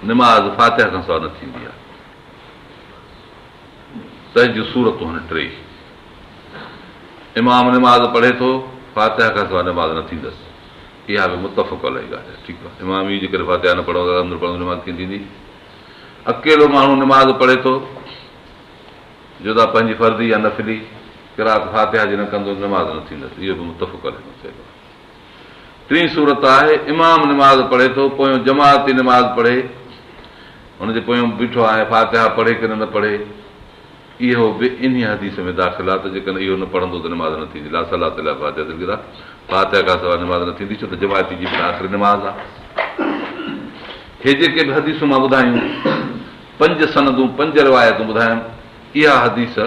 निमाज़ फातिहा खां सवाइ न थींदी आहे। तंहिंजूं सूरतूं आहिनि टे। इमाम निमाज़ पढ़े थो, फातिहा खां सवाइ निमाज़ न थींदसि। इहा बि मुतफ़क़ इलाही ॻाल्हि आहे। ठीकु आहे, इमाम ई जेकॾहिं फातिहा न पढ़ो अंदरि पढ़ो निमाज़ कीअं थींदी? अकेलो माण्हू निमाज़ पढ़े थो, जुदा पंहिंजी फर्दी या नफ़िली किरात फातिहा जी न कंदो, निमाज़ न थींदसि। इहो बि मुतफ़क़ आहे। टीं सूरत आहे इमाम निमाज़ पढ़े थो, पोयों जमाती निमाज़ पढ़े, हुनजे पोयों बीठो आहे, फातिहा पढ़े की न पढ़े, इहो बि इन हदीस में दाख़िल आहे त जेकॾहिं इहो न पढ़ंदो त निमाज़ न थींदी। ला सलात इला फातिहा, फातिहा खां सवाइ निमाज़ न थींदी, छो त जमाती जी बि आख़िरी निमाज़ आहे। हे जेके बि हदीसूं मां ॿुधायूं, 5 सनदूं 5 रिवायतूं ॿुधायूं, इहा हदीस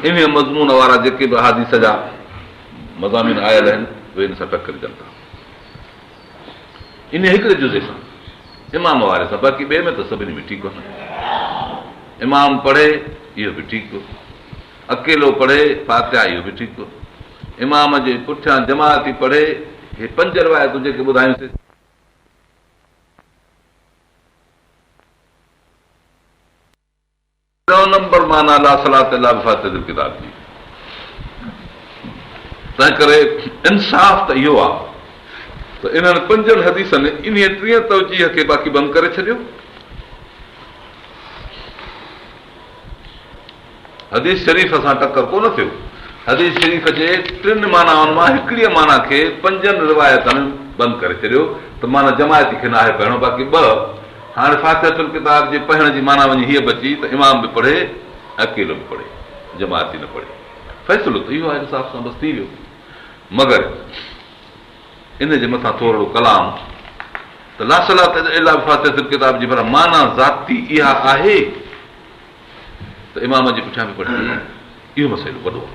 इन मज़मून वारा जेके बि हदीस जा मज़ामीन आयल आहिनि उहे इन सां टकरजनि था, इन हिकिड़े जुज़े सां, इमाम वारे सां। बाक़ी ॿिए में त सभिनी में ठीकु आहे। इमाम पढ़े इहो बि ठीकु, अकेलो पढ़े फातिहा इहो बि ठीकु, इमाम जे पुठियां जमाती पढ़े, हे 5 रिवायतूं जेके ॿुधायूंसीं। 9 नंबर माना ला सलात इला बिफातिहतिल किताब जी। तंहिं करे इंसाफ़ त इहो आहे त इन्हनि 5 हदीसनि इन 3 तवजीह खे बाक़ी बंदि करे छॾियो। हदीस शरीफ़ सां टकर कोन थियो। हदीस शरीफ़ जे 3 मानाउनि मां हिकिड़ीअ माना खे 5 रिवायतनि बंदि करे छॾियो त माना जमायती खे न आहे पहिरियों, बाक़ी 2 हाणे फातिहतुल किताब जे पढ़ण जी माना वञी हीअ बची त इमाम बि पढ़े, अकेलो बि पढ़े, जमाती न पढ़े। फ़ैसिलो त इहो आहे, इंसाफ़ सां बसि थी वियो। मगर इन जे मथां थोरो कलाम त ला सलात इला बिफातिहतिल किताब जी पर माना ज़ाती इहा आहे त इमाम जे पुठियां बि पढ़े, इहो मसइलो वॾो आहे।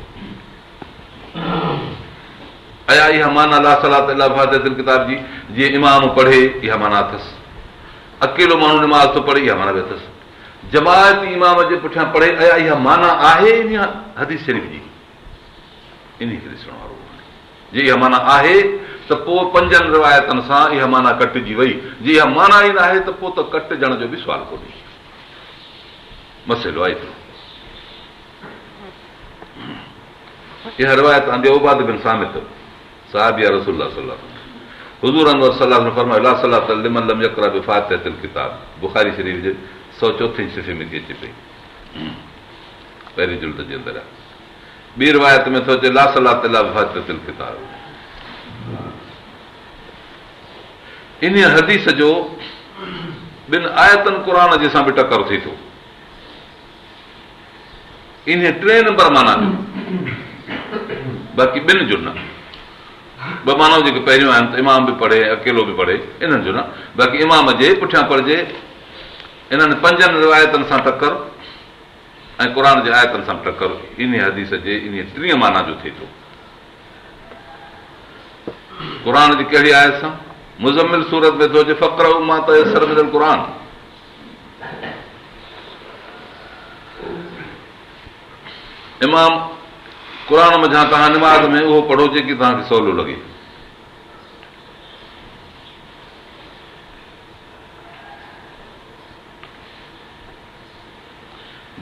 अया इहा माना ला सलात इला बिफातिहतिल किताब जी जीअं इमाम पढ़े इहा माना अथसि, अकेलो माण्हू निमाज़ थो पढ़े इहा माना बि अथसि, जमायती इमाम जे पुठियां पढ़े, अया इहा माना आहे इन हदीस शरीफ़ जी? इन खे ॾिसण वारो जे इहा माना आहे त पोइ 5 रिवायतनि सां इहा माना कटिजी वई। जे इहा माना ई न आहे त पोइ त कटिजण जो बि सुवाल कोन्हे। मसइलो आहे एतिरो। इहा रिवायत आंदी उबाद बिन सामित साहिब या रसूलुल्लाह सल्लल्लाहु अलैहि वसल्लम, हुज़ूर अनवर सल्लल्लाहु अलैहि वसल्लम फरमायो ला सलात लिमन लम यक़रा बिफातिहतिल किताब। बुखारी शरीफ़ जे 104 सफ़े में थी अचे पई, पहिरीं जुल्द जे अंदरि आहे। ॿी रिवायत में थो अचे ला सलात इला बिफातिहतिल किताब। इन हदीस जो 2 आयतनि क़ुरान जे सां बि टकर थिए थो। इन 3 नंबर माना जो, बाक़ी 2 जो न। 2 माना जेके पहिरियों आहिनि त इमाम बि पढ़े, अकेलो बि पढ़े, इन्हनि जो न। बाक़ी इमाम जे पुठियां पढ़िजे, इन्हनि 5 रिवायतनि सां टकर ऐं क़ुर जे आयतनि सां टकर इन हदीस जे इन 3 माना जो थिए थो। क़ुर जी कहिड़ी आयत सां? मुज़म्मिल सूरत में थो अचे फ़क़रउ मा तयस्सर मिनल क़ुर। इमाम क़ुर मझां तव्हां निमाज़ में उहो पढ़ो जेकी तव्हांखे सवलो लॻे।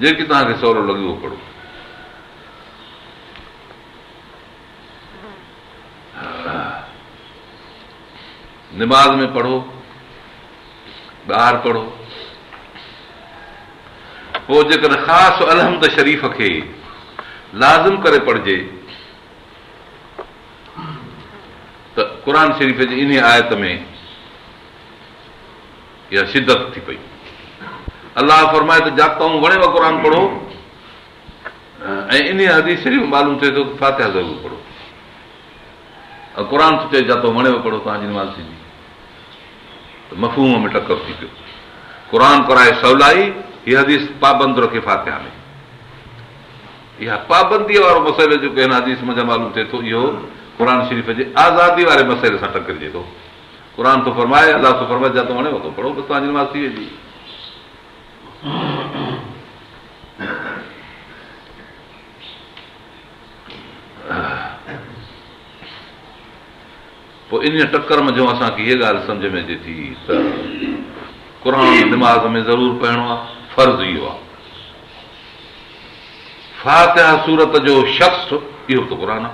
जेकी तव्हांखे सवलो लॻे उहो पढ़ो। निमाज़ में पढ़ो, ॿाहिरि पढ़ो। पोइ जेकॾहिं ख़ासि अलहमद शरीफ़ खे लाज़िम करे पढ़िजे त क़ुर शरीफ़ जी इन आयत में इहा शिदत थी पई। अलाह फरमाए त जाताऊं वणेव क़ुर पढ़ो, ऐं इन हदीस शरीफ़ मालूम थिए थो फातिहा ज़रूरु पढ़ो। ऐं क़ुर थो चए जातो वणेव पढ़ो, तव्हांजी निमाज़ थींदी। त मफ़हूम में टकर थी पियो। क़ुर कराए सवलाई, हीअ हदीस पाबंद रखे फातिहा में। इहा पाबंदीअ वारो मसइलो जेको हिन हदीस मुंहिंजा मालूम थिए थो, इहो क़ुर शरीफ़ जे आज़ादी वारे मसइले सां टकरिजे थो। क़ुर थो फरमाए, अलाह थो फरमाए जातो वणेव थो पढ़ो, बसि तव्हांजी निमाज़ थी वेंदी। पोइ इन टकर में जो असांखे हीअ ॻाल्हि सम्झ में अचे थी त क़ुर निमाज़ में ज़रूरु पढ़णो आहे, फर्ज़ इहो आहे। फातिहा सूरत जो शख़्स इहो त क़ुर आहे,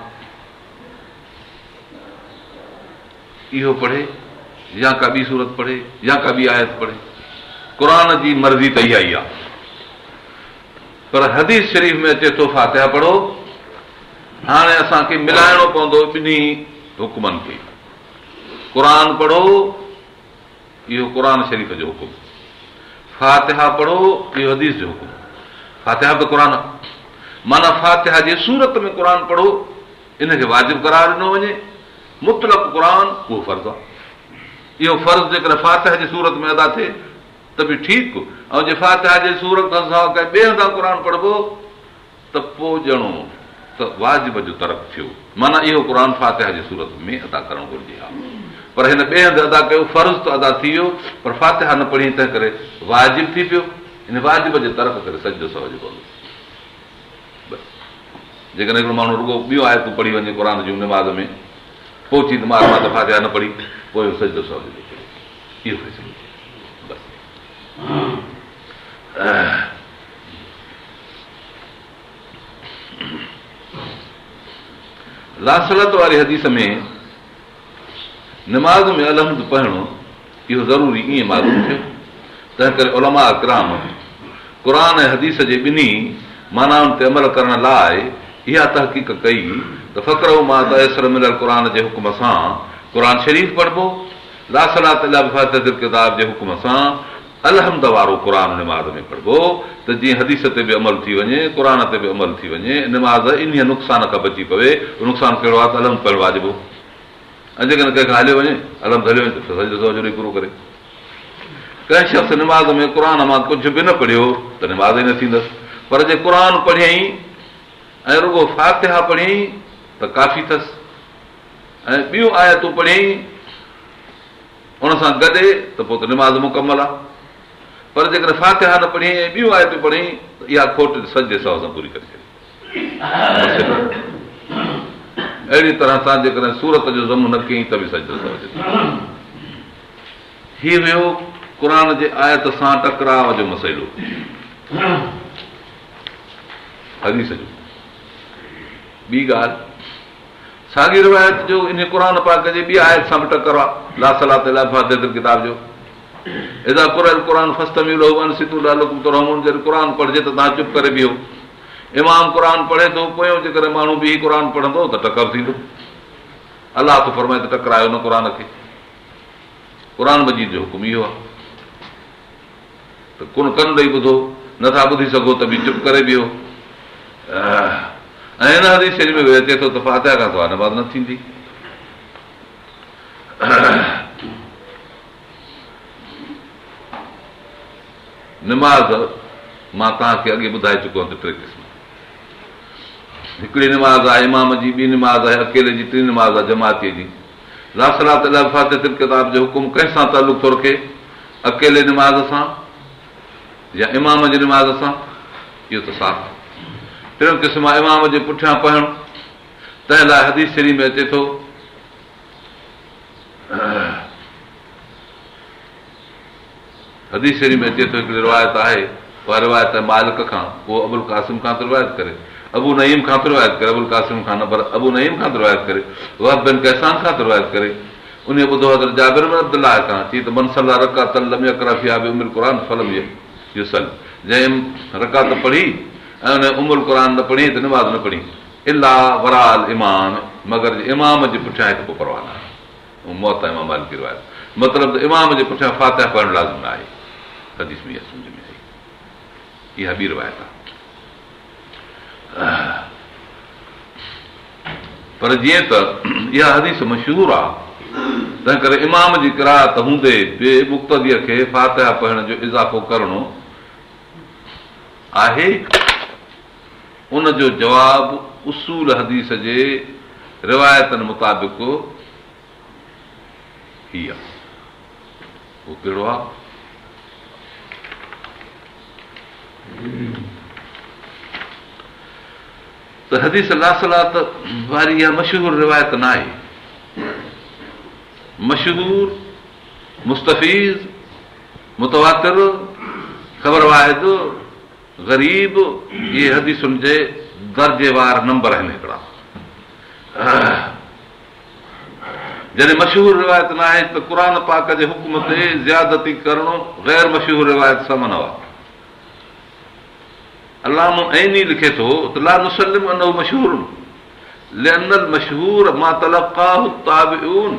इहो पढ़े या का ॿी सूरत पढ़े या का ॿी आयत पढ़े, क़ुर जी मर्ज़ी त इहा ई आहे। पर हदीस शरीफ़ में अचे थो फातिहा पढ़ो। हाणे असांखे मिलाइणो पवंदो ॿिन्ही हुकुमनि खे। क़ुर पढ़ो, इहो क़ुर शरीफ़ जो हुकुम, फातिहा पढ़ो, इहो हदीस जो हुकुम। फातिहा बि क़ुर आहे, माना फातिहा जे सूरत में क़ुर पढ़ो, इनखे वाजिबु करार ॾिनो वञे। मुतलक़ क़ुर उहो फर्ज़ आहे। इहो फर्ज़ जेकर फातिहा जी सूरत में अदा थिए त बि ठीकु, ऐं जे फातिहा जी सूरत सां कंहिं ॿिए हंधा क़ुर पढ़बो त पोइ ॼणो त वाजिब जो तर्क थियो, माना इहो क़ुर फातिहा जी सूरत में अदा करणु घुरिजे हा। पर हिन ॿिए हंधि अदा कयो, फर्ज़ त अदा थी वियो, पर फातिहा न पढ़ी तंहिं करे वाजिब थी पियो। इन वाजिब जे तर्क करे सजदो सहज पवंदो। जेकॾहिं हिकिड़ो माण्हू रुॻो ॿियूं आयतूं पढ़ी वञे क़ुर जूं निमाज़ में, पोइ चई त मां त फातिहा न पढ़ी, पोइ सजदो सहज इहो फ़ैसिलो बसि। लासलत वारी हदीस में निमाज़ में अलहम्द पढ़णो इहो ज़रूरी ईअं मालूम थियो। तंहिं करे उलमा किराम क़ुर ऐं हदीस जे ॿिन्ही मानाउनि ते अमल करण लाइ इहा तहक़ीक़ कई त फ़क़रो मां तयसर मिलियल क़ुर जे हुकुम सां क़ुर शरीफ़ पढ़बो, लासलात फातिहतुल किताब जे हुकुम सां अलहम्द वारो क़ुर निमाज़ में पढ़बो, त जीअं हदीस ते बि अमल थी वञे, क़ुर ते बि अमल थी वञे, निमाज़ इन नुक़सान खां बची पवे। नुक़सान कहिड़ो आहे त अलहम्द पढ़णु वाजिबो। ऐं जेकॾहिं कंहिंखां हलियो वञे, अलहम्द हलियो वञे त सजदो सहज ॾेई पूरो करे। कंहिं शख़्स निमाज़ में क़ुर मां कुझु बि न पढ़ियो त निमाज़ ई न थींदसि। पर जे क़ुर पढ़ियईं ऐं रुॻो फातिहा पढ़ियईं त काफ़ी अथसि, ऐं ॿियूं आयतूं पढ़ियईं उन सां गॾु त पोइ त निमाज़ मुकमल आहे। पर जेकर फातिहा न पढ़ियईं ऐं ॿियूं आयतूं पढ़ियईं त इहा खोट सॼे सौ सां पूरी करे छॾी। अहिड़ी तरह सां जेकॾहिं सूरत जो ज़म न कयईं त बि सजदो सहज। हीउ वियो क़ुर जे आयत सां टकराव जो मसइलो। हदीस जो ॿी ॻाल्हि, साॻी रिवायत जो इन क़ुर पाक जे ॿी आयत सां बि टकर आहे, ला सलात इला फातिहतुल किताब जो। एॾा क़ुर फस्तमिउ लहू अनसितू लअल्लकुम तुरहमून, जॾहिं क़ुर पढ़िजे त तव्हां चुप करे बीहो। इमाम क़ुर पढ़े थो, पोयों जेकॾहिं माण्हू बि क़ुर पढ़ंदो त टकर थींदो। अलाह थो फरमाए त टकरायो न क़ुर खे। क़ुर मजीद जो हुकुम इहो आहे त कुन कन ॾेई ॿुधो, नथा ॿुधी सघो त बि चुप करे बीहो। ऐं हिन हदीस शरीफ़ में अचे थो त फातिहा खां सवाइ निमाज़ न थींदी। निमाज़ मां तव्हांखे अॻे ॿुधाए चुको आहियां त टे क़िस्म। हिकिड़ी निमाज़ आहे इमाम जी, ॿी निमाज़ आहे अकेले जी, टी निमाज़ आहे जमातीअ जी। लासलात इला फातिहतुल किताब जो हुकुम कंहिंसां तालुक़ थो रखे, अकेले निमाज़ सां या इमाम जी निमाज़ सां, इहो त साफ़। टियों क़िस्म आहे इमाम जे पुठियां पढ़णु। तंहिं लाइ हदीस शरीफ़ में अचे थो हदीस शरीफ़ में अचे थो हिकिड़ी रिवायत आहे, उहा रिवायत आहे मालिक खां, उहो अबुल क़ासिम खां थो रिवायत करे, अबू नईम खां थो रिवायत करे, अबुल क़ासिम खां न पर अबू नईम खां थो रिवायत करे, वहब बिन कैसान खां थो रिवायत करे। उन ॿुधो हज़रत जाबिर बिन अब्दुल्लाह खां, चई त मन सल्ला रकातन लम यक़रा फ़ीहा बिउम्मिल क़ुरान फलम युसल, जंहिं रकात पढ़ी ऐं उन उमुल क़ुर न पढ़ी त निमाज़ न पढ़ी इला वराल इमाम, मगर इमाम जे पुठियां हिकु पोइ परवाह न आहे। मौत इमाम मालिक की रिवायत, मतिलबु त इमाम जे पुठियां फातिहा पढ़णु लाज़िम न आहे। हदीस में इहा सम्झ में आई, इहा ॿी रिवायत आहे। पर जीअं त इहा हदीस मशहूरु आहे, तंहिं करे इमाम जी क़िराअत हूंदे बि मुक़्तदीअ खे फातिहा पढ़ण जो इज़ाफ़ो करणो आहे। उनजो जवाबु उसूल हदीस जे रिवायतनि मुताबिक़ ही आहे। उहो कहिड़ो आहे? त हदीस लासलात वारी इहा मशहूर रिवायत न आहे। मशहूर मुस्तफ़ीज़ मुतवातिर, ख़बर वाहिद, ग़रीब, इहे हदीसुनि जे दर्जेवार नंबर आहिनि हिकिड़ा। जॾहिं मशहूर रिवायत न आहे त क़ुर पाक जे हुकुम ते ज़्यादती करणो ग़ैर मशहूर रिवायत समन हुआ। अल्लाह ऐनी लिखे थो त ला नुसलिम अनहु मशहूर लिअनल मशहूर मा तलक़ाहु ताबिऊन,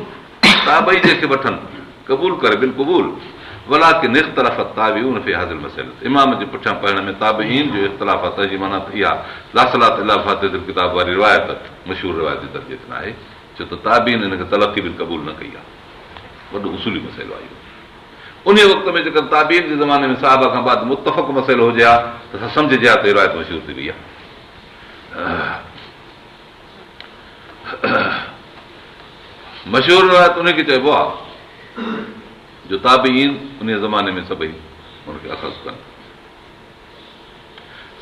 ताबई जेके वठनि क़बूल करे बिलक़बूल, वलाकिन इख़्तिलाफ़ ताबिऊन फी हाज़िल मसइल, इमाम जे पुठियां पढ़ण में ताबिईन जो इख़्तिलाफ़ जी माना इहा ला सलात इल्ला फातिहतिल किताब वारी रिवायत मशहूर रिवायत जे दर्जे ते न आहे, छो त ताबिईन हिनखे तलक़ी बि क़बूल न कई आहे। वॾो उसूली मसइलो आहे। उन वक़्त में जेकर ताबीन जे ज़माने में साहबा खां बाद मुतफ़क़ मसइलो हुजे हा त असां सम्झजे हा त रिवायत मशहूर थी वई आहे। मशहूर रिवायत उनखे चइबो आहे जो ताबीन उन ज़माने में सभई हुनखे अख़ज़ कनि।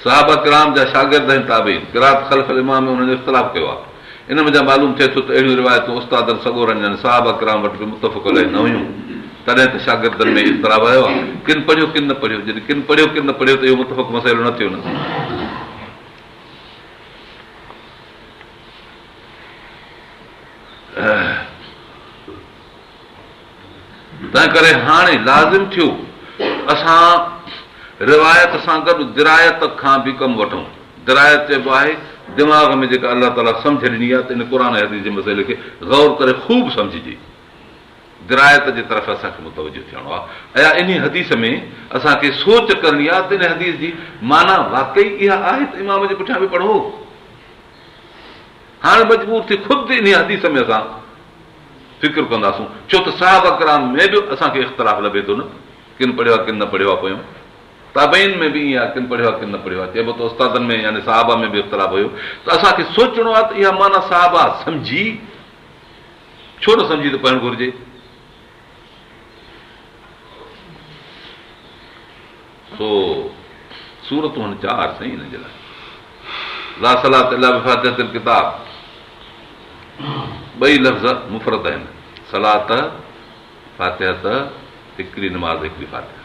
साहबा किराम जा शागिर्द आहिनि ताबीन, क़िरात ख़ल्फ़ इमाम में हुननि जो इख़्तिलाफ़ कयो आहे। इन में मालूम थिए थो त अहिड़ियूं रिवायतूं उस्तादनि सॻोरनि साहबा किराम वटि बि मुतफ़क़ न हुयूं, तॾहिं त शागिर्दनि में इख़्तिलाफ़ आयो आहे, किन पढ़ियो किन न पढ़ियो। जॾहिं किन पढ़ियो किन न पढ़ियो त इहो मुतफ़क़ मसइलो न थियो न। तंहिं करे हाणे लाज़िम थियो असां रिवायत सां गॾु दिरायत खां बि कमु वठूं। दिरायत चइबो आहे दिमाग़ में जेका अलाह ताला सम्झ ॾिनी आहे त इन क़ुर हदीस जे मसइले खे ग़ौर करे ख़ूब सम्झिजे। दिरायत जे तरफ़ असांखे मुतवजो थियणो आहे। ऐं इन हदीस में असांखे सोच करणी आहे त इन हदीस जी माना वाक़ई इहा आहे त इमाम जे पुठियां बि पढ़ो। हाणे मजबूर थी ख़ुदि इन हदीस में असां फ़िक्र कंदासूं, छो त साहबा किराम में बि असांखे इख़्तिलाफ़ लभे थो न, किन पढ़ियो आहे किन न पढ़ियो आहे। पोयों ताबईन में बि ईअं आहे, किन पढ़ियो आहे किन न पढ़ियो आहे। चइबो त उस्तादनि में यानी साहबा में बि इख़्तिलाफ़ हुयो, त असांखे सोचणो आहे त इहा माना साहबा सम्झी, छो न सम्झी त पढ़णु घुरिजे। सो सूरतूं आहिनि 4 सही हिन जे लाइ। ला सलात इल्ला बिफातिहतिल किताब, ॿई लफ़्ज़ मुफ़रद आहिनि। सलात फातिहत हिकिड़ी नमाज़ हिकिड़ी फातिहा।